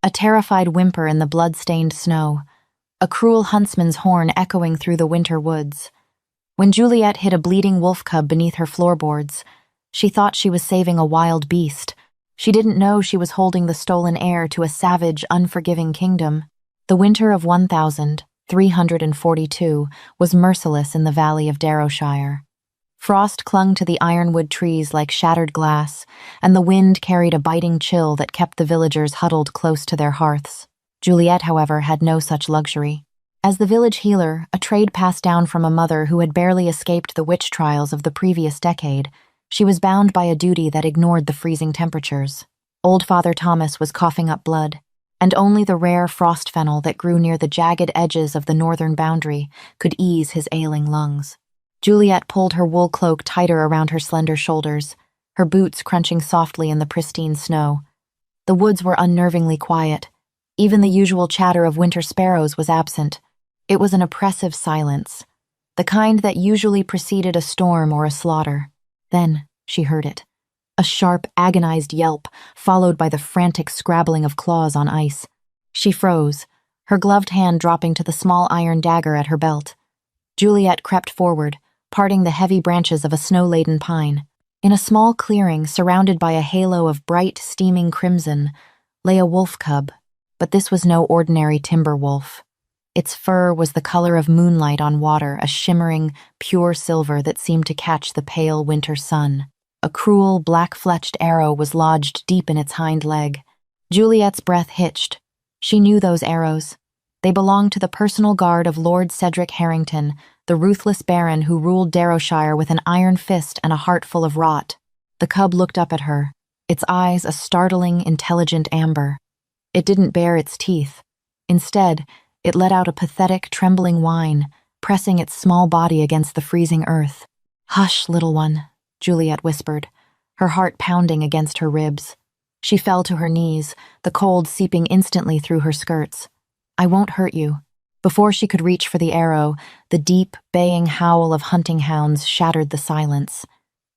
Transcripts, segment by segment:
a terrified whimper in the blood-stained snow, a cruel huntsman's horn echoing through the winter woods. When Juliet hid a bleeding wolf cub beneath her floorboards, she thought she was saving a wild beast. She didn't know she was holding the stolen heir to a savage, unforgiving kingdom. The winter of 1342 was merciless in the valley of Darrowshire. Frost clung to the ironwood trees like shattered glass, and the wind carried a biting chill that kept the villagers huddled close to their hearths. Juliet, however, had no such luxury. As the village healer, a trade passed down from a mother who had barely escaped the witch trials of the previous decade, she was bound by a duty that ignored the freezing temperatures. Old Father Thomas was coughing up blood, and only the rare frost fennel that grew near the jagged edges of the northern boundary could ease his ailing lungs. Juliet pulled her wool cloak tighter around her slender shoulders, her boots crunching softly in the pristine snow. The woods were unnervingly quiet. Even the usual chatter of winter sparrows was absent. It was an oppressive silence, the kind that usually preceded a storm or a slaughter. Then she heard it. A sharp, agonized yelp, followed by the frantic scrabbling of claws on ice. She froze, her gloved hand dropping to the small iron dagger at her belt. Juliet crept forward, parting the heavy branches of a snow-laden pine. In a small clearing surrounded by a halo of bright, steaming crimson, lay a wolf cub, but this was no ordinary timber wolf. Its fur was the color of moonlight on water, a shimmering, pure silver that seemed to catch the pale winter sun. A cruel, black-fletched arrow was lodged deep in its hind leg. Juliet's breath hitched. She knew those arrows. They belonged to the personal guard of Lord Cedric Harrington, the ruthless baron who ruled Darrowshire with an iron fist and a heart full of rot. The cub looked up at her, its eyes a startling, intelligent amber. It didn't bare its teeth. Instead, it let out a pathetic, trembling whine, pressing its small body against the freezing earth. "Hush, little one," Juliet whispered, her heart pounding against her ribs. She fell to her knees, the cold seeping instantly through her skirts. "I won't hurt you." Before she could reach for the arrow, the deep, baying howl of hunting hounds shattered the silence.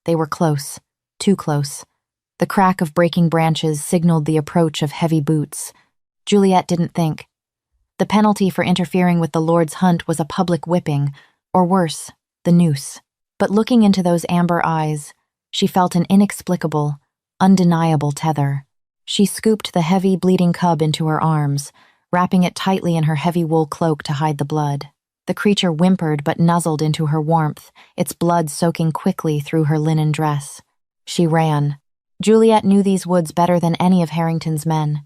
They were close, too close. The crack of breaking branches signaled the approach of heavy boots. Juliet didn't think. The penalty for interfering with the Lord's hunt was a public whipping, or worse, the noose. But looking into those amber eyes, she felt an inexplicable, undeniable tether. She scooped the heavy, bleeding cub into her arms, wrapping it tightly in her heavy wool cloak to hide the blood. The creature whimpered but nuzzled into her warmth, its blood soaking quickly through her linen dress. She ran. Juliet knew these woods better than any of Harrington's men.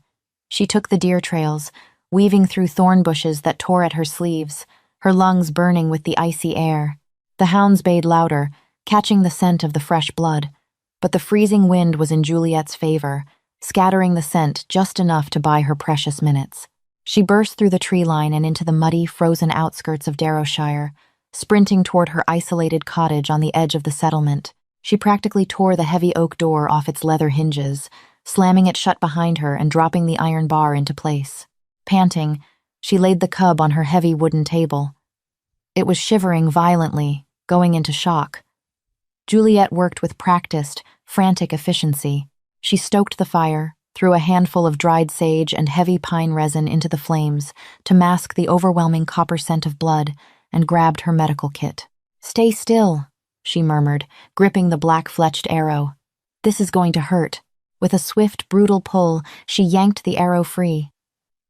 She took the deer trails, weaving through thorn bushes that tore at her sleeves, her lungs burning with the icy air. The hounds bayed louder, catching the scent of the fresh blood, but the freezing wind was in Juliet's favor, scattering the scent just enough to buy her precious minutes. She burst through the tree line and into the muddy, frozen outskirts of Darrowshire, sprinting toward her isolated cottage on the edge of the settlement. She practically tore the heavy oak door off its leather hinges, slamming it shut behind her and dropping the iron bar into place. Panting, she laid the cub on her heavy wooden table. It was shivering violently, going into shock. Juliet worked with practiced, frantic efficiency. She stoked the fire, threw a handful of dried sage and heavy pine resin into the flames to mask the overwhelming copper scent of blood, and grabbed her medical kit. "Stay still," she murmured, gripping the black-fletched arrow. "This is going to hurt." With a swift, brutal pull, she yanked the arrow free.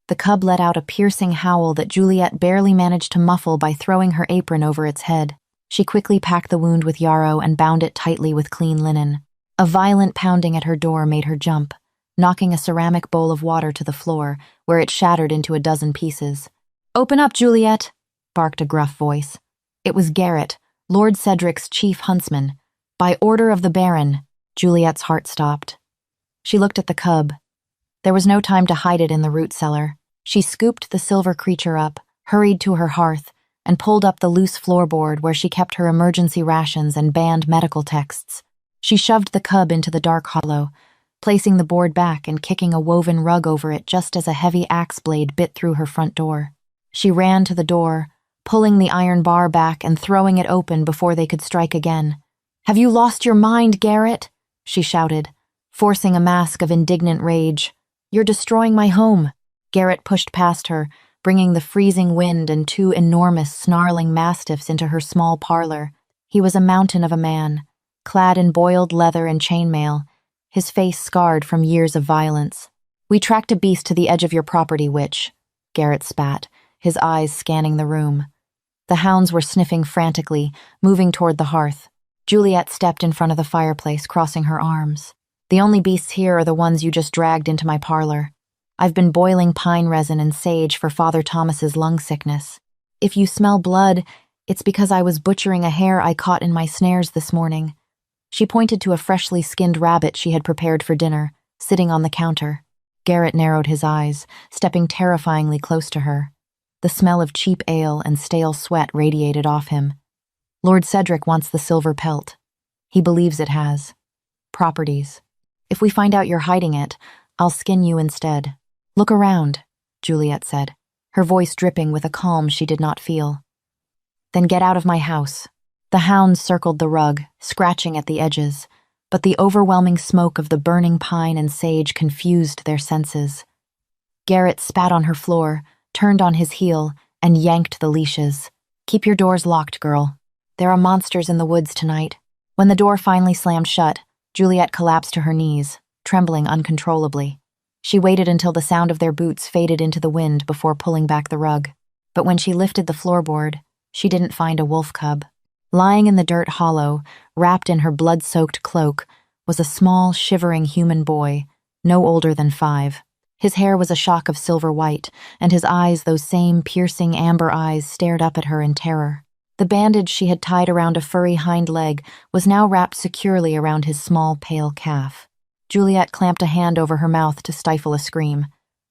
The cub let out a piercing howl that Juliet barely managed to muffle by throwing her apron over its head. She quickly packed the wound with yarrow and bound it tightly with clean linen. A violent pounding at her door made her jump, knocking a ceramic bowl of water to the floor, where it shattered into a dozen pieces. "Open up, Juliet," barked a gruff voice. It was Garrett, Lord Cedric's chief huntsman. By order of the Baron. Juliet's heart stopped. She looked at the cub. There was no time to hide it in the root cellar. She scooped the silver creature up, hurried to her hearth, and pulled up the loose floorboard where she kept her emergency rations and banned medical texts. She shoved the cub into the dark hollow, placing the board back and kicking a woven rug over it just as a heavy axe blade bit through her front door. She ran to the door, pulling the iron bar back and throwing it open before they could strike again. "Have you lost your mind, Garrett?" she shouted, forcing a mask of indignant rage. "You're destroying my home." Garrett pushed past her, bringing the freezing wind and two enormous, snarling mastiffs into her small parlor. He was a mountain of a man, clad in boiled leather and chainmail, his face scarred from years of violence. "We tracked a beast to the edge of your property, witch," Garrett spat, his eyes scanning the room. The hounds were sniffing frantically, moving toward the hearth. Juliet stepped in front of the fireplace, crossing her arms. "The only beasts here are the ones you just dragged into my parlor. I've been boiling pine resin and sage for Father Thomas's lung sickness. If you smell blood, it's because I was butchering a hare I caught in my snares this morning." She pointed to a freshly skinned rabbit she had prepared for dinner, sitting on the counter. Garrett narrowed his eyes, stepping terrifyingly close to her. The smell of cheap ale and stale sweat radiated off him. "Lord Cedric wants the silver pelt. He believes it has properties. If we find out you're hiding it, I'll skin you instead." "Look around," Juliet said, her voice dripping with a calm she did not feel. "Then get out of my house." The hounds circled the rug, scratching at the edges, but the overwhelming smoke of the burning pine and sage confused their senses. Garrett spat on her floor, turned on his heel, and yanked the leashes. "Keep your doors locked, girl. There are monsters in the woods tonight." When the door finally slammed shut, Juliet collapsed to her knees, trembling uncontrollably. She waited until the sound of their boots faded into the wind before pulling back the rug. But when she lifted the floorboard, she didn't find a wolf cub. Lying in the dirt hollow, wrapped in her blood-soaked cloak, was a small, shivering human boy, no older than 5. His hair was a shock of silver white, and his eyes, those same piercing amber eyes, stared up at her in terror. The bandage she had tied around a furry hind leg was now wrapped securely around his small, pale calf. Juliet clamped a hand over her mouth to stifle a scream.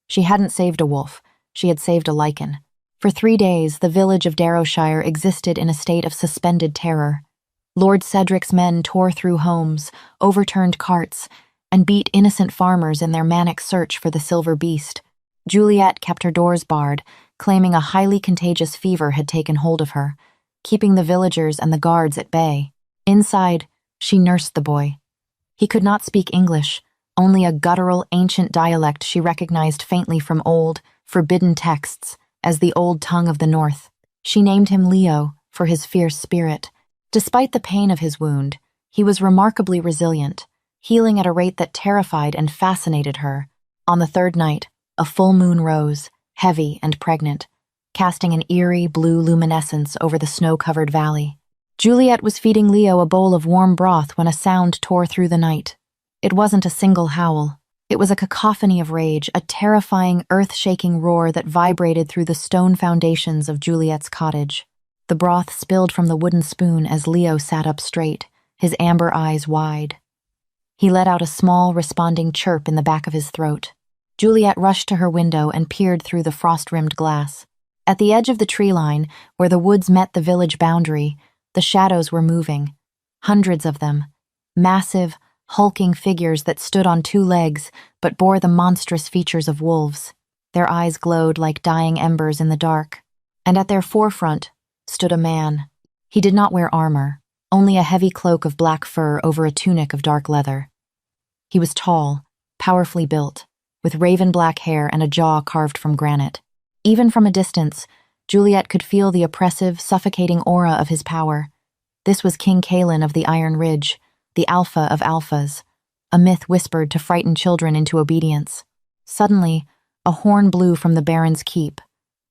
She hadn't saved a wolf, she had saved a lichen. For 3 days, the village of Darrowshire existed in a state of suspended terror. Lord Cedric's men tore through homes, overturned carts, and beat innocent farmers in their manic search for the silver beast. Juliet kept her doors barred, claiming a highly contagious fever had taken hold of her, keeping the villagers and the guards at bay. Inside, she nursed the boy. He could not speak English, only a guttural, ancient dialect she recognized faintly from old, forbidden texts, as the old tongue of the North. She named him Leo for his fierce spirit. Despite the pain of his wound, he was remarkably resilient, healing at a rate that terrified and fascinated her. On the 3rd night, a full moon rose, heavy and pregnant, casting an eerie blue luminescence over the snow-covered valley. Juliet was feeding Leo a bowl of warm broth when a sound tore through the night. It wasn't a single howl. It was a cacophony of rage, a terrifying, earth-shaking roar that vibrated through the stone foundations of Juliet's cottage. The broth spilled from the wooden spoon as Leo sat up straight, his amber eyes wide. He let out a small, responding chirp in the back of his throat. Juliet rushed to her window and peered through the frost-rimmed glass. At the edge of the tree line, where the woods met the village boundary, the shadows were moving. Hundreds of them. Massive, hulking figures that stood on 2 legs but bore the monstrous features of wolves. Their eyes glowed like dying embers in the dark. And at their forefront stood a man. He did not wear armor, only a heavy cloak of black fur over a tunic of dark leather. He was tall, powerfully built, with raven-black hair and a jaw carved from granite. Even from a distance, Juliet could feel the oppressive, suffocating aura of his power. This was King Caelan of the Iron Ridge, the Alpha of Alphas, a myth whispered to frighten children into obedience. Suddenly, a horn blew from the Baron's keep.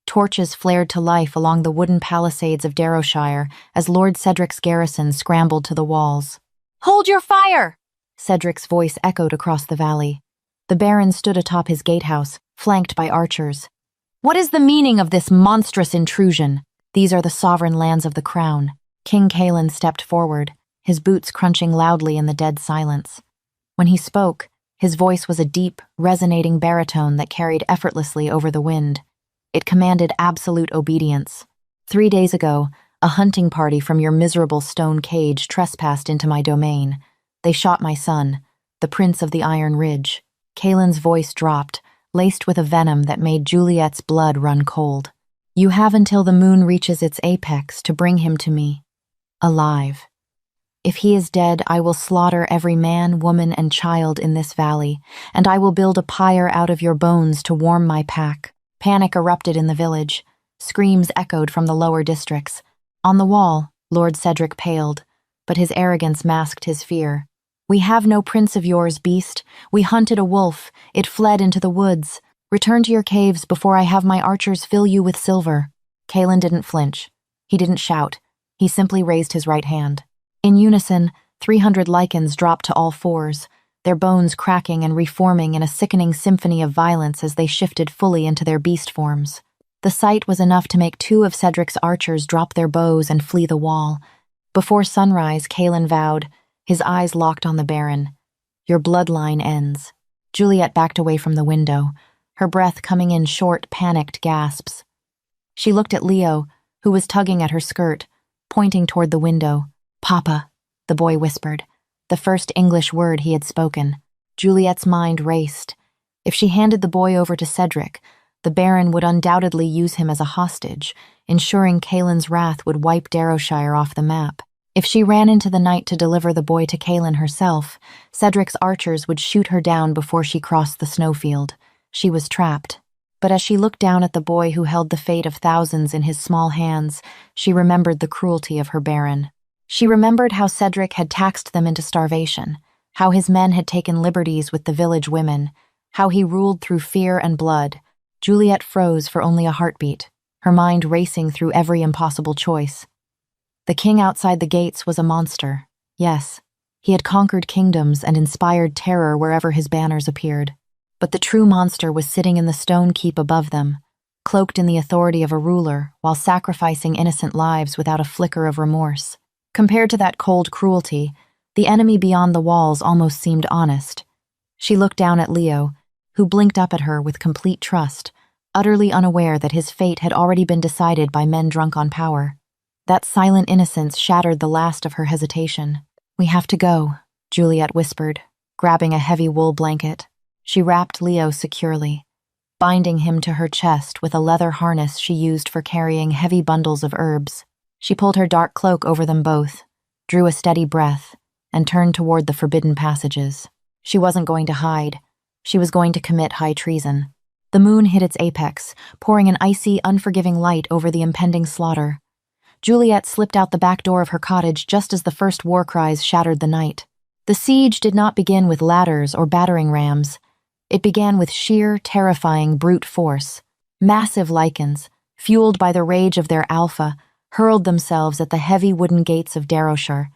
Torches flared to life along the wooden palisades of Darrowshire as Lord Cedric's garrison scrambled to the walls. "Hold your fire!" Cedric's voice echoed across the valley. The Baron stood atop his gatehouse, flanked by archers. "What is the meaning of this monstrous intrusion? These are the sovereign lands of the crown." King Caelan stepped forward, his boots crunching loudly in the dead silence. When he spoke, his voice was a deep, resonating baritone that carried effortlessly over the wind. It commanded absolute obedience. 3 days ago, a hunting party from your miserable stone cage trespassed into my domain. They shot my son, the Prince of the Iron Ridge. Caelan's voice dropped, laced with a venom that made Juliet's blood run cold. You have until the moon reaches its apex to bring him to me. Alive. If he is dead, I will slaughter every man, woman, and child in this valley, and I will build a pyre out of your bones to warm my pack." Panic erupted in the village. Screams echoed from the lower districts. On the wall, Lord Cedric paled, but his arrogance masked his fear. "We have no prince of yours, beast. We hunted a wolf. It fled into the woods. Return to your caves before I have my archers fill you with silver." Kalen didn't flinch. He didn't shout. He simply raised his right hand. In unison, 300 lichens dropped to all fours, their bones cracking and reforming in a sickening symphony of violence as they shifted fully into their beast forms. The sight was enough to make 2 of Cedric's archers drop their bows and flee the wall. Before sunrise, Kalen vowed, his eyes locked on the Baron, "Your bloodline ends." Juliet backed away from the window, her breath coming in short, panicked gasps. She looked at Leo, who was tugging at her skirt, pointing toward the window. "Papa," the boy whispered, the first English word he had spoken. Juliet's mind raced. If she handed the boy over to Cedric, the Baron would undoubtedly use him as a hostage, ensuring Kalen's wrath would wipe Darrowshire off the map. If she ran into the night to deliver the boy to Kalen herself, Cedric's archers would shoot her down before she crossed the snowfield. She was trapped. But as she looked down at the boy who held the fate of thousands in his small hands, she remembered the cruelty of her Baron. She remembered how Cedric had taxed them into starvation, how his men had taken liberties with the village women, how he ruled through fear and blood. Juliet froze for only a heartbeat, her mind racing through every impossible choice. The king outside the gates was a monster. Yes, he had conquered kingdoms and inspired terror wherever his banners appeared. But the true monster was sitting in the stone keep above them, cloaked in the authority of a ruler while sacrificing innocent lives without a flicker of remorse. Compared to that cold cruelty, the enemy beyond the walls almost seemed honest. She looked down at Leo, who blinked up at her with complete trust, utterly unaware that his fate had already been decided by men drunk on power. That silent innocence shattered the last of her hesitation. "We have to go," Juliet whispered, grabbing a heavy wool blanket. She wrapped Leo securely, binding him to her chest with a leather harness she used for carrying heavy bundles of herbs. She pulled her dark cloak over them both, drew a steady breath, and turned toward the forbidden passages. She wasn't going to hide. She was going to commit high treason. The moon hit its apex, pouring an icy, unforgiving light over the impending slaughter. Juliet slipped out the back door of her cottage just as the first war cries shattered the night. The siege did not begin with ladders or battering rams. It began with sheer, terrifying brute force. Massive lichens, fueled by the rage of their alpha, hurled themselves at the heavy wooden gates of Darrowshire.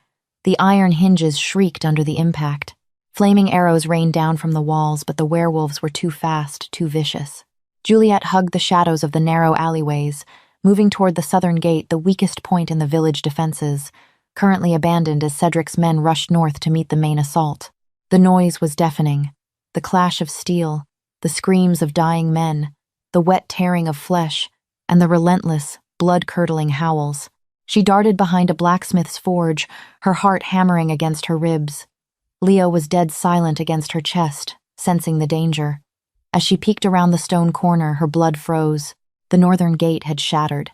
The iron hinges shrieked under the impact. Flaming arrows rained down from the walls, but the werewolves were too fast, too vicious. Juliet hugged the shadows of the narrow alleyways, moving toward the southern gate, the weakest point in the village defenses, currently abandoned as Cedric's men rushed north to meet the main assault. The noise was deafening. The clash of steel, the screams of dying men, the wet tearing of flesh, and the relentless, blood-curdling howls. She darted behind a blacksmith's forge, her heart hammering against her ribs. Leo was dead silent against her chest, sensing the danger. As she peeked around the stone corner, her blood froze. The northern gate had shattered.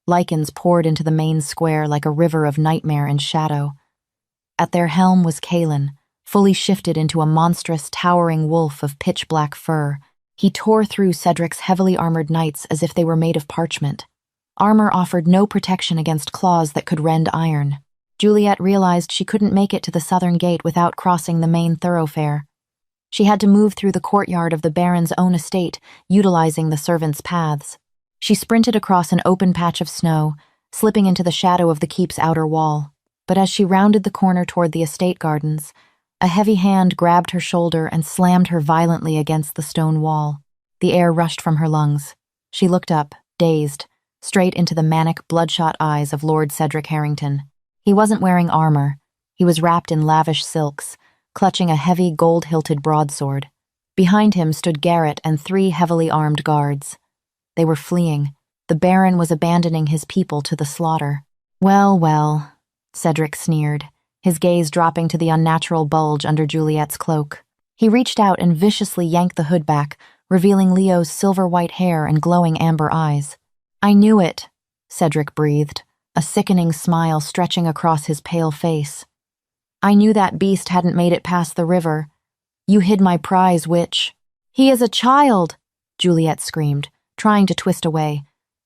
Lichens poured into the main square like a river of nightmare and shadow. At their helm was Kalen, fully shifted into a monstrous, towering wolf of pitch-black fur. He tore through Cedric's heavily armored knights as if they were made of parchment. Armor offered no protection against claws that could rend iron. Juliet realized she couldn't make it to the southern gate without crossing the main thoroughfare. She had to move through the courtyard of the Baron's own estate, utilizing the servants' paths. She sprinted across an open patch of snow, slipping into the shadow of the keep's outer wall. But as she rounded the corner toward the estate gardens, a heavy hand grabbed her shoulder and slammed her violently against the stone wall. The air rushed from her lungs. She looked up, dazed, straight into the manic, bloodshot eyes of Lord Cedric Harrington. He wasn't wearing armor. He was wrapped in lavish silks, clutching a heavy, gold-hilted broadsword. Behind him stood Garrett and 3 heavily armed guards. They were fleeing. The Baron was abandoning his people to the slaughter. "Well, well," Cedric sneered, his gaze dropping to the unnatural bulge under Juliet's cloak. He reached out and viciously yanked the hood back, revealing Leo's silver-white hair and glowing amber eyes. "I knew it," Cedric breathed, a sickening smile stretching across his pale face. I knew that beast hadn't made it past the river. You hid my prize, witch. He is a child, Juliet screamed, trying to twist away.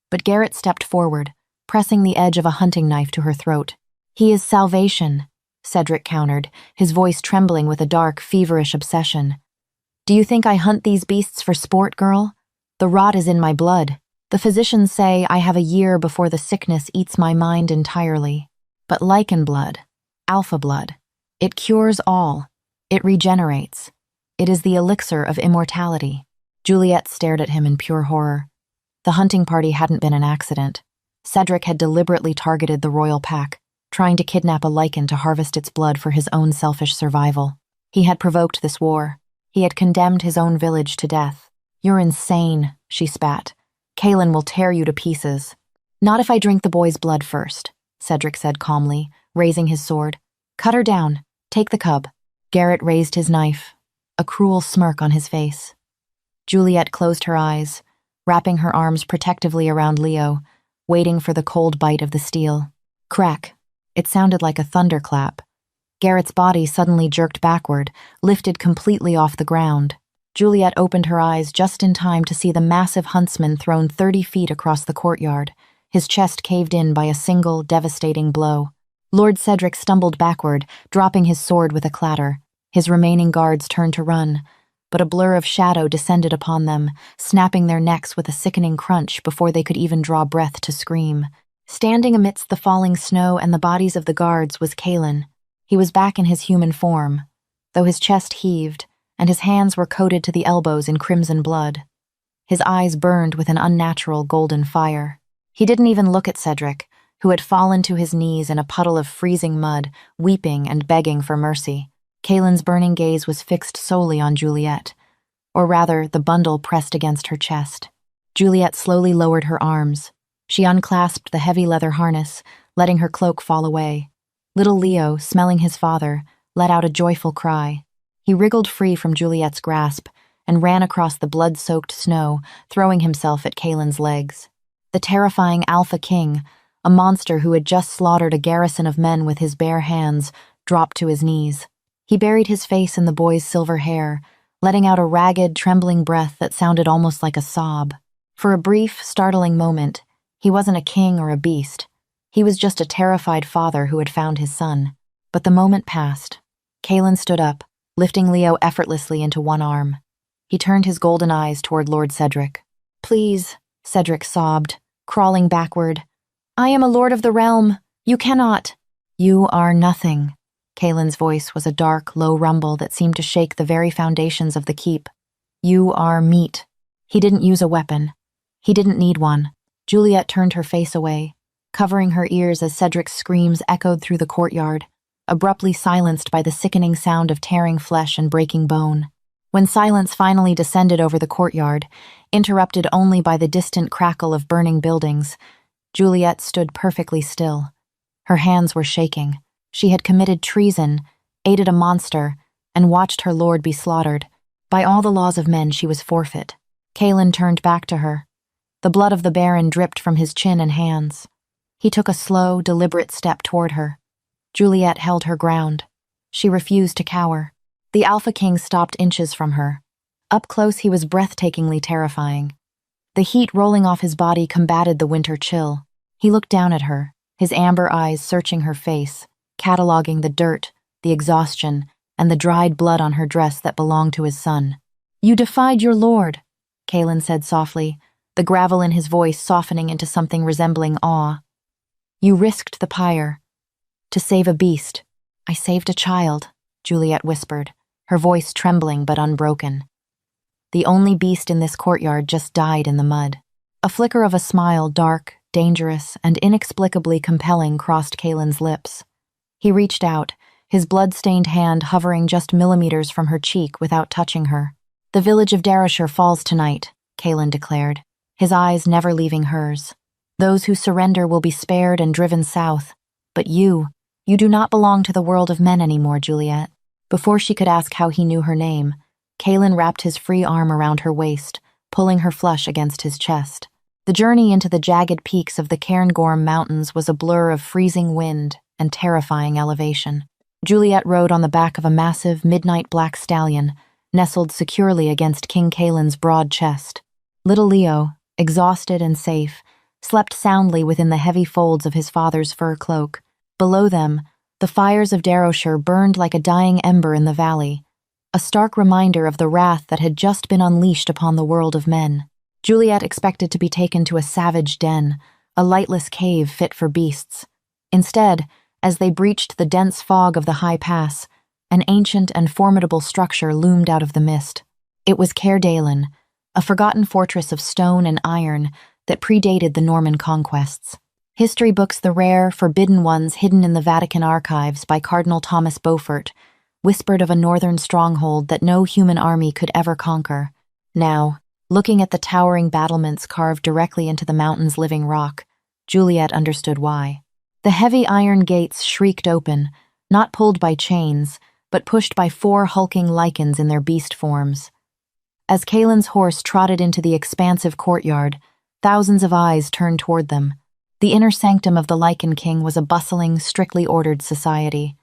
But Garrett stepped forward, pressing the edge of a hunting knife to her throat. He is salvation, Cedric countered, his voice trembling with a dark, feverish obsession. Do you think I hunt these beasts for sport, girl? The rot is in my blood. The physicians say I have a year before the sickness eats my mind entirely. But lichen blood, alpha blood, it cures all. It regenerates. It is the elixir of immortality. Juliet stared at him in pure horror. The hunting party hadn't been an accident. Cedric had deliberately targeted the royal pack, trying to kidnap a lichen to harvest its blood for his own selfish survival. He had provoked this war. He had condemned his own village to death. You're insane, she spat. Kaelin will tear you to pieces. Not if I drink the boy's blood first, Cedric said calmly, raising his sword. Cut her down. Take the cub. Garrett raised his knife, a cruel smirk on his face. Juliet closed her eyes, wrapping her arms protectively around Leo, waiting for the cold bite of the steel. Crack. It sounded like a thunderclap. Garrett's body suddenly jerked backward, lifted completely off the ground. Juliet opened her eyes just in time to see the massive huntsman thrown 30 feet across the courtyard, his chest caved in by a single, devastating blow. Lord Cedric stumbled backward, dropping his sword with a clatter. His remaining guards turned to run, but a blur of shadow descended upon them, snapping their necks with a sickening crunch before they could even draw breath to scream. Standing amidst the falling snow and the bodies of the guards was Kaelin. He was back in his human form, though his chest heaved, and his hands were coated to the elbows in crimson blood. His eyes burned with an unnatural golden fire. He didn't even look at Cedric, who had fallen to his knees in a puddle of freezing mud, weeping and begging for mercy. Kaelin's burning gaze was fixed solely on Juliet, or rather, the bundle pressed against her chest. Juliet slowly lowered her arms. She unclasped the heavy leather harness, letting her cloak fall away. Little Leo, smelling his father, let out a joyful cry. He wriggled free from Juliet's grasp and ran across the blood-soaked snow, throwing himself at Kaelin's legs. The terrifying Alpha King, a monster who had just slaughtered a garrison of men with his bare hands, dropped to his knees. He buried his face in the boy's silver hair, letting out a ragged, trembling breath that sounded almost like a sob. For a brief, startling moment, he wasn't a king or a beast. He was just a terrified father who had found his son. But the moment passed. Kaelin stood up, lifting Leo effortlessly into one arm. He turned his golden eyes toward Lord Cedric. Please, Cedric sobbed, crawling backward. I am a lord of the realm. You cannot. You are nothing. Kaelin's voice was a dark, low rumble that seemed to shake the very foundations of the keep. You are meat. He didn't use a weapon. He didn't need one. Juliet turned her face away, covering her ears as Cedric's screams echoed through the courtyard, abruptly silenced by the sickening sound of tearing flesh and breaking bone. When silence finally descended over the courtyard, interrupted only by the distant crackle of burning buildings, Juliet stood perfectly still. Her hands were shaking. She had committed treason, aided a monster, and watched her lord be slaughtered. By all the laws of men, she was forfeit. Kaelin turned back to her. The blood of the Baron dripped from his chin and hands. He took a slow, deliberate step toward her. Juliet held her ground. She refused to cower. The Alpha King stopped inches from her. Up close, he was breathtakingly terrifying. The heat rolling off his body combated the winter chill. He looked down at her, his amber eyes searching her face, cataloging the dirt, the exhaustion, and the dried blood on her dress that belonged to his son. You defied your lord, Kaelin said softly, the gravel in his voice softening into something resembling awe. You risked the pyre. To save a beast. I saved a child, Juliet whispered, her voice trembling but unbroken. The only beast in this courtyard just died in the mud. A flicker of a smile, dark, dangerous, and inexplicably compelling, crossed Kaelin's lips. He reached out, his blood-stained hand hovering just millimeters from her cheek without touching her. The village of Darashire falls tonight, Kaelin declared, his eyes never leaving hers. Those who surrender will be spared and driven south. But you do not belong to the world of men anymore, Juliet. Before she could ask how he knew her name, Kaelin wrapped his free arm around her waist, pulling her flush against his chest. The journey into the jagged peaks of the Cairngorm Mountains was a blur of freezing wind and terrifying elevation. Juliet rode on the back of a massive, midnight black stallion, nestled securely against King Caelin's broad chest. Little Leo, exhausted and safe, slept soundly within the heavy folds of his father's fur cloak. Below them, the fires of Darrowshire burned like a dying ember in the valley, a stark reminder of the wrath that had just been unleashed upon the world of men. Juliet expected to be taken to a savage den, a lightless cave fit for beasts. Instead, as they breached the dense fog of the high pass, an ancient and formidable structure loomed out of the mist. It was Caer Dalen, a forgotten fortress of stone and iron that predated the Norman conquests. History books the rare, forbidden ones hidden in the Vatican archives by Cardinal Thomas Beaufort whispered of a northern stronghold that no human army could ever conquer. Now, looking at the towering battlements carved directly into the mountain's living rock, Juliet understood why. The heavy iron gates shrieked open, not pulled by chains, but pushed by 4 hulking lichens in their beast forms. As Caelin's horse trotted into the expansive courtyard, thousands of eyes turned toward them. The inner sanctum of the Lichen King was a bustling, strictly ordered society.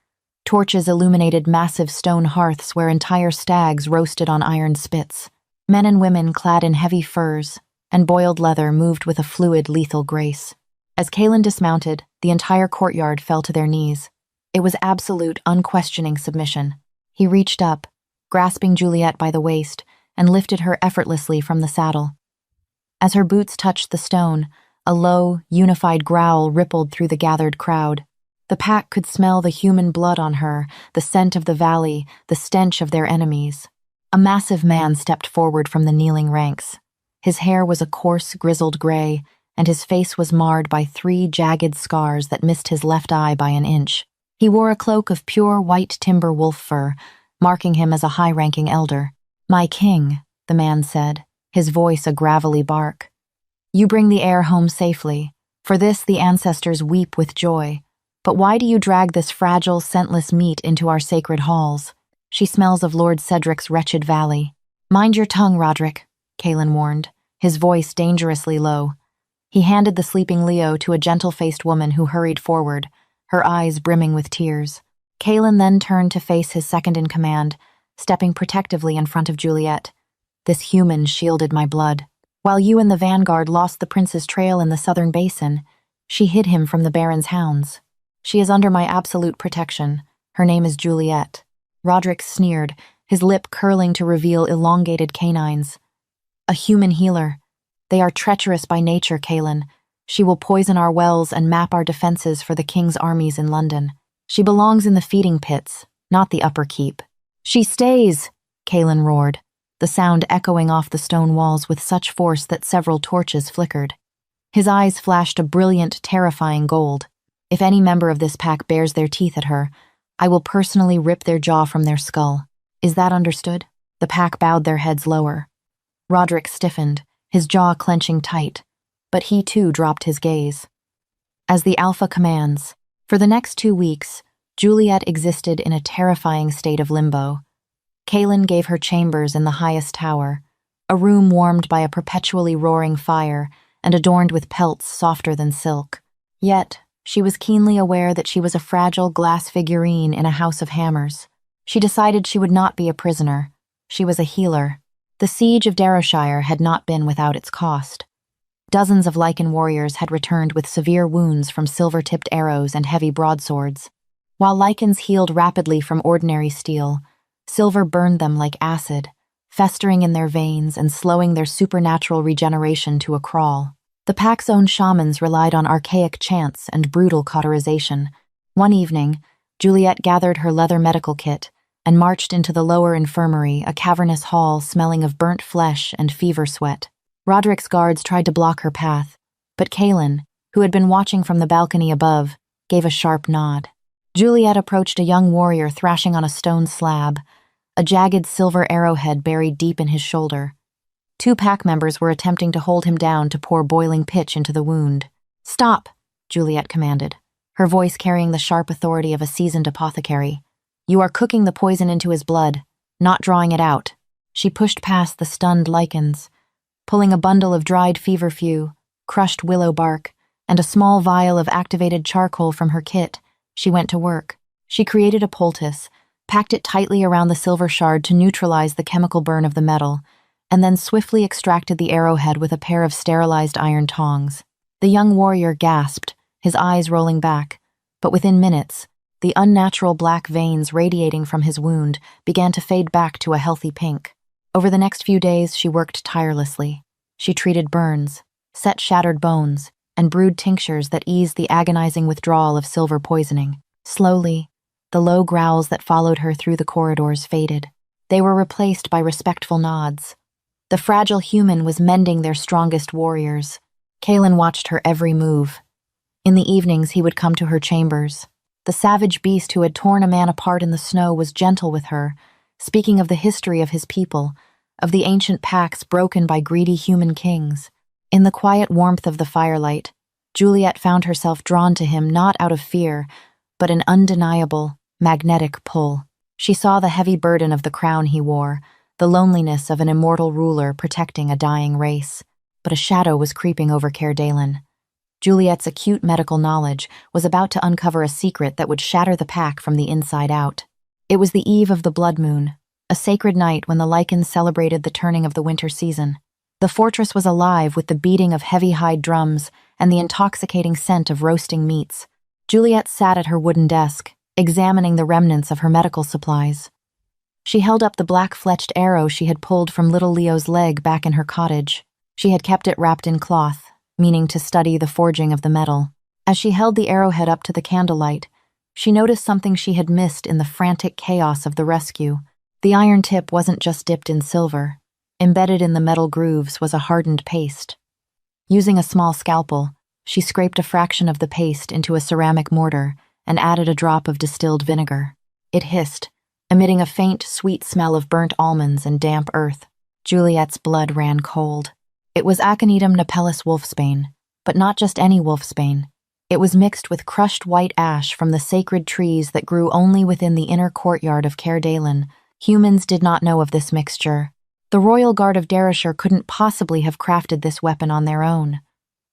Torches illuminated massive stone hearths where entire stags roasted on iron spits. Men and women clad in heavy furs and boiled leather moved with a fluid, lethal grace. As Caelin dismounted, the entire courtyard fell to their knees. It was absolute, unquestioning submission. He reached up, grasping Juliet by the waist, and lifted her effortlessly from the saddle. As her boots touched the stone, a low, unified growl rippled through the gathered crowd. The pack could smell the human blood on her, the scent of the valley, the stench of their enemies. A massive man stepped forward from the kneeling ranks. His hair was a coarse, grizzled gray, and his face was marred by 3 jagged scars that missed his left eye by an inch. He wore a cloak of pure white timber wolf fur, marking him as a high-ranking elder. "My king," the man said, his voice a gravelly bark. "You bring the heir home safely. For this the ancestors weep with joy. But why do you drag this fragile, scentless meat into our sacred halls? She smells of Lord Cedric's wretched valley." "Mind your tongue, Roderick," Caelin warned, his voice dangerously low. He handed the sleeping Leo to a gentle-faced woman who hurried forward, her eyes brimming with tears. Caelin then turned to face his second-in-command, stepping protectively in front of Juliet. "This human shielded my blood. While you and the vanguard lost the prince's trail in the southern basin, she hid him from the Baron's hounds. She is under my absolute protection. Her name is Juliet." Roderick sneered, his lip curling to reveal elongated canines. "A human healer. They are treacherous by nature, Caelin. She will poison our wells and map our defenses for the king's armies in London. She belongs in the feeding pits, not the upper keep." "She stays!" Caelin roared, the sound echoing off the stone walls with such force that several torches flickered. His eyes flashed a brilliant, terrifying gold. "If any member of this pack bares their teeth at her, I will personally rip their jaw from their skull. Is that understood?" The pack bowed their heads lower. Roderick stiffened, his jaw clenching tight, but he too dropped his gaze. As the Alpha commands, for the next 2 weeks, Juliet existed in a terrifying state of limbo. Caelin gave her chambers in the highest tower, a room warmed by a perpetually roaring fire and adorned with pelts softer than silk. Yet, she was keenly aware that she was a fragile glass figurine in a house of hammers. She decided she would not be a prisoner. She was a healer. The siege of Darrowshire had not been without its cost. Dozens of Lichen warriors had returned with severe wounds from silver-tipped arrows and heavy broadswords. While Lichens healed rapidly from ordinary steel, silver burned them like acid, festering in their veins and slowing their supernatural regeneration to a crawl. The pack's own shamans relied on archaic chants and brutal cauterization. One evening, Juliet gathered her leather medical kit and marched into the lower infirmary, a cavernous hall smelling of burnt flesh and fever sweat. Roderick's guards tried to block her path, but Caelin, who had been watching from the balcony above, gave a sharp nod. Juliet approached a young warrior thrashing on a stone slab, a jagged silver arrowhead buried deep in his shoulder. 2 pack members were attempting to hold him down to pour boiling pitch into the wound. "Stop," Juliet commanded, her voice carrying the sharp authority of a seasoned apothecary. "You are cooking the poison into his blood, not drawing it out." She pushed past the stunned lichens, pulling a bundle of dried feverfew, crushed willow bark, and a small vial of activated charcoal from her kit. She went to work. She created a poultice, packed it tightly around the silver shard to neutralize the chemical burn of the metal, and then swiftly extracted the arrowhead with a pair of sterilized iron tongs. The young warrior gasped, his eyes rolling back, but within minutes, the unnatural black veins radiating from his wound began to fade back to a healthy pink. Over the next few days, she worked tirelessly. She treated burns, set shattered bones, and brewed tinctures that eased the agonizing withdrawal of silver poisoning. Slowly, the low growls that followed her through the corridors faded. They were replaced by respectful nods. The fragile human was mending their strongest warriors. Kaelin watched her every move. In the evenings, he would come to her chambers. The savage beast who had torn a man apart in the snow was gentle with her, speaking of the history of his people, of the ancient pacts broken by greedy human kings. In the quiet warmth of the firelight, Juliet found herself drawn to him not out of fear, but an undeniable, magnetic pull. She saw the heavy burden of the crown he wore, the loneliness of an immortal ruler protecting a dying race. But a shadow was creeping over Caer Dalen. Juliet's acute medical knowledge was about to uncover a secret that would shatter the pack from the inside out. It was the eve of the blood moon, a sacred night when the Lycans celebrated the turning of the winter season. The fortress was alive with the beating of heavy-hide drums and the intoxicating scent of roasting meats. Juliet sat at her wooden desk, examining the remnants of her medical supplies. She held up the black-fletched arrow she had pulled from little Leo's leg back in her cottage. She had kept it wrapped in cloth, meaning to study the forging of the metal. As she held the arrowhead up to the candlelight, she noticed something she had missed in the frantic chaos of the rescue. The iron tip wasn't just dipped in silver. Embedded in the metal grooves was a hardened paste. Using a small scalpel, she scraped a fraction of the paste into a ceramic mortar and added a drop of distilled vinegar. It hissed, emitting a faint, sweet smell of burnt almonds and damp earth. Juliet's blood ran cold. It was Aconitum napellus wolfsbane, but not just any wolfsbane. It was mixed with crushed white ash from the sacred trees that grew only within the inner courtyard of Caer Dalen. Humans did not know of this mixture. The Royal Guard of Dereshire couldn't possibly have crafted this weapon on their own.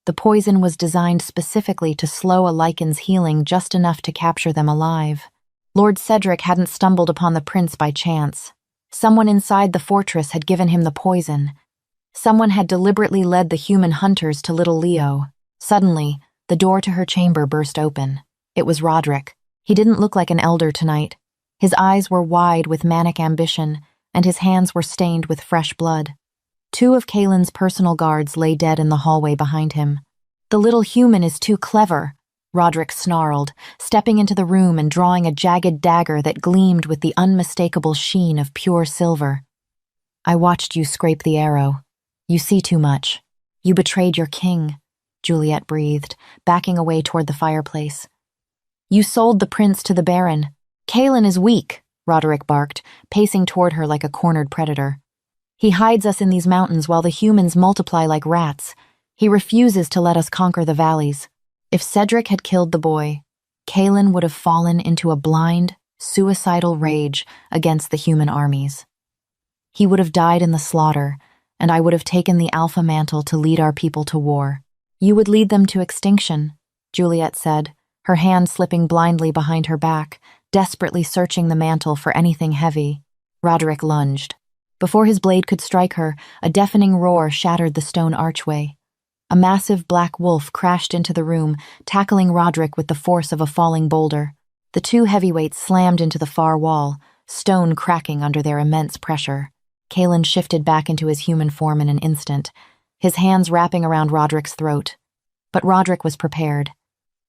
The poison was designed specifically to slow a Lycan's healing just enough to capture them alive. Lord Cedric hadn't stumbled upon the prince by chance. Someone inside the fortress had given him the poison. Someone had deliberately led the human hunters to little Leo. Suddenly, the door to her chamber burst open. It was Roderick. He didn't look like an elder tonight. His eyes were wide with manic ambition, and his hands were stained with fresh blood. Two of Kaelin's personal guards lay dead in the hallway behind him. "The little human is too clever," Roderick snarled, stepping into the room and drawing a jagged dagger that gleamed with the unmistakable sheen of pure silver. "I watched you scrape the arrow. You see too much. You betrayed your king," Juliet breathed, backing away toward the fireplace. "You sold the prince to the Baron. Kaelin is weak," Roderick barked, pacing toward her like a cornered predator. "He hides us in these mountains while the humans multiply like rats. He refuses to let us conquer the valleys. If Cedric had killed the boy, Kaelin would have fallen into a blind, suicidal rage against the human armies. He would have died in the slaughter, and I would have taken the Alpha Mantle to lead our people to war. You would lead them to extinction," Juliet said, her hand slipping blindly behind her back, desperately searching the mantle for anything heavy. Roderick lunged. Before his blade could strike her, a deafening roar shattered the stone archway. A massive black wolf crashed into the room, tackling Roderick with the force of a falling boulder. The two heavyweights slammed into the far wall, stone cracking under their immense pressure. Kaelin shifted back into his human form in an instant, his hands wrapping around Roderick's throat. But Roderick was prepared.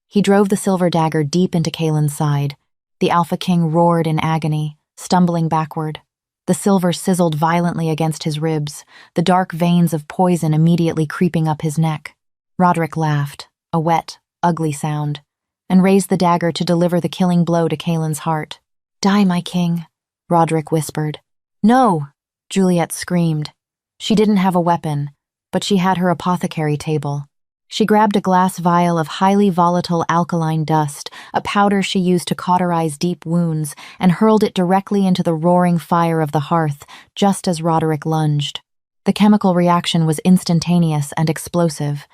He drove the silver dagger deep into Kaelin's side. The Alpha King roared in agony, stumbling backward. The silver sizzled violently against his ribs, the dark veins of poison immediately creeping up his neck. Roderick laughed, a wet, ugly sound, and raised the dagger to deliver the killing blow to Kaelin's heart. "Die, my king," Roderick whispered. "No!" Juliet screamed. She didn't have a weapon, but she had her apothecary table. She grabbed a glass vial of highly volatile alkaline dust, a powder she used to cauterize deep wounds, and hurled it directly into the roaring fire of the hearth, just as Roderick lunged. The chemical reaction was instantaneous and explosive.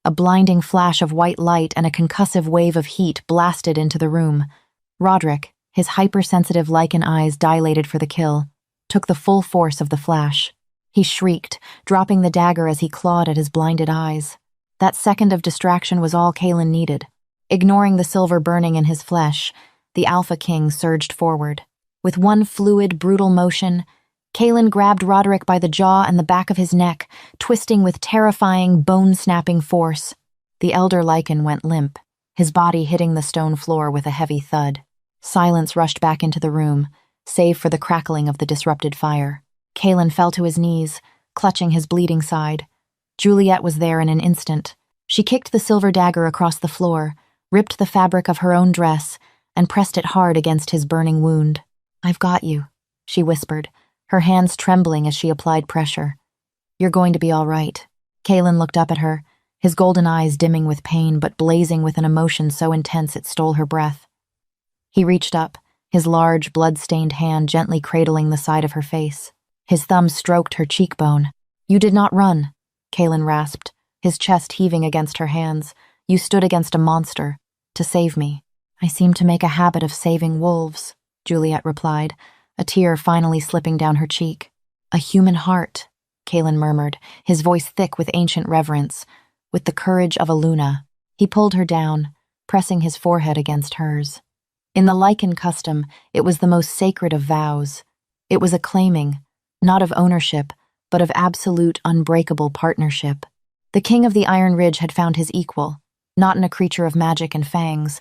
A blinding flash of white light and a concussive wave of heat blasted into the room. Roderick, His hypersensitive lichen eyes dilated for the kill, took the full force of the flash. He shrieked, dropping the dagger as he clawed at his blinded eyes. That second of distraction was all Kalen needed. Ignoring the silver burning in his flesh, the Alpha King surged forward. With one fluid, brutal motion, Kalen grabbed Roderick by the jaw and the back of his neck, twisting with terrifying, bone-snapping force. The elder lichen went limp, his body hitting the stone floor with a heavy thud. Silence rushed back into the room, save for the crackling of the disrupted fire. Kalen fell to his knees, clutching his bleeding side. Juliet was there in an instant. She kicked the silver dagger across the floor, ripped the fabric of her own dress, and pressed it hard against his burning wound. "I've got you," she whispered, her hands trembling as she applied pressure. "You're going to be all right." Kalen looked up at her, his golden eyes dimming with pain but blazing with an emotion so intense it stole her breath. He reached up, his large, blood-stained hand gently cradling the side of her face. His thumb stroked her cheekbone. "You did not run," Kalen rasped, his chest heaving against her hands. "You stood against a monster, to save me." "I seem to make a habit of saving wolves," Juliet replied, a tear finally slipping down her cheek. "A human heart," Kalen murmured, his voice thick with ancient reverence. "With the courage of a Luna." He pulled her down, pressing his forehead against hers. In the lichen custom, it was the most sacred of vows. It was a claiming, not of ownership, but of absolute, unbreakable partnership. The King of the Iron Ridge had found his equal, not in a creature of magic and fangs,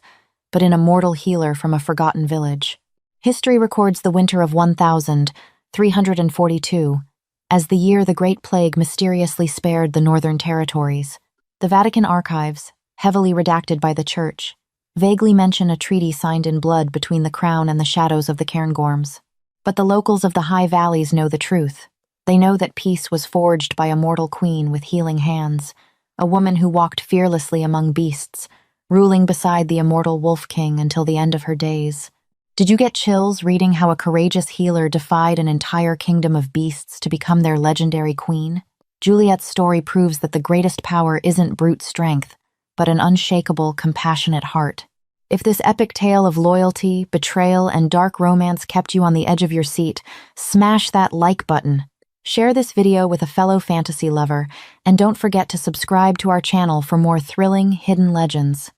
but in a mortal healer from a forgotten village. History records the winter of 1342 as the year the Great Plague mysteriously spared the Northern Territories. The Vatican archives, heavily redacted by the Church, vaguely mention a treaty signed in blood between the Crown and the shadows of the Cairngorms. But the locals of the high valleys know the truth. They know that peace was forged by a mortal queen with healing hands, a woman who walked fearlessly among beasts, ruling beside the immortal Wolf King until the end of her days. Did you get chills reading how a courageous healer defied an entire kingdom of beasts to become their legendary queen? Juliet's story proves that the greatest power isn't brute strength, but an unshakable, compassionate heart. If this epic tale of loyalty, betrayal, and dark romance kept you on the edge of your seat, smash that like button. Share this video with a fellow fantasy lover, and don't forget to subscribe to our channel for more thrilling, hidden legends.